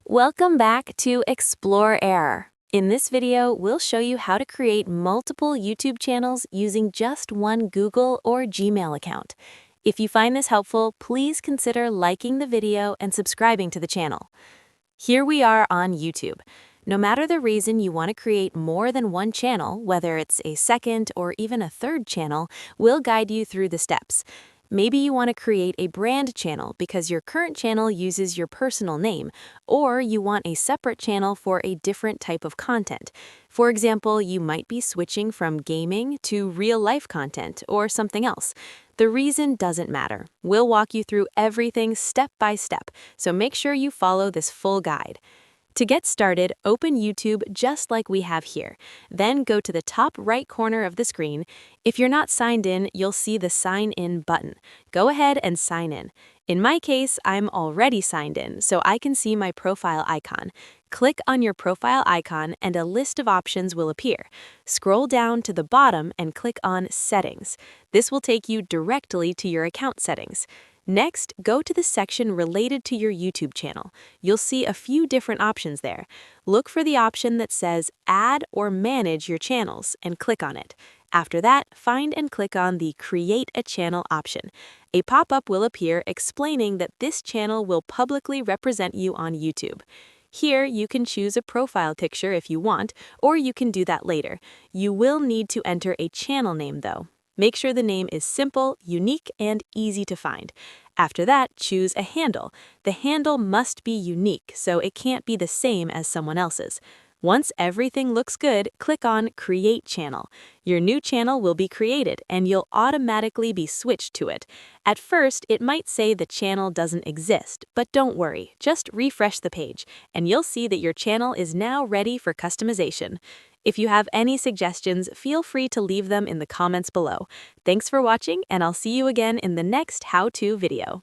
Welcome back to Explore Error. In this video, we'll show you how to create multiple YouTube channels using just one Google or Gmail account. If you find this helpful, please consider liking the video and subscribing to the channel. Here we are on YouTube. No matter the reason you want to create more than one channel, whether it's a second or even a third channel, we'll guide you through the steps. Maybe you want to create a brand channel because your current channel uses your personal name, or you want a separate channel for a different type of content. For example, you might be switching from gaming to real-life content or something else. The reason doesn't matter. We'll walk you through everything step by step, so make sure you follow this full guide. To get started, open YouTube just like we have here. Then go to the top right corner of the screen. If you're not signed in, you'll see the Sign In button. Go ahead and sign in. In my case, I'm already signed in, so I can see my profile icon. Click on your profile icon and a list of options will appear. Scroll down to the bottom and click on Settings. This will take you directly to your account settings. Next, go to the section related to your YouTube channel. You'll see a few different options there. Look for the option that says Add or Manage Your Channels and click on it. After that, find and click on the Create a Channel option. A pop-up will appear explaining that this channel will publicly represent you on YouTube. Here, you can choose a profile picture if you want, or you can do that later. You will need to enter a channel name though. Make sure the name is simple, unique, and easy to find. After that, choose a handle. The handle must be unique, so it can't be the same as someone else's. Once everything looks good, click on Create Channel. Your new channel will be created, and you'll automatically be switched to it. At first, it might say the channel doesn't exist, but don't worry. Just refresh the page, and you'll see that your channel is now ready for customization. If you have any suggestions, feel free to leave them in the comments below. Thanks for watching, and I'll see you again in the next how-to video.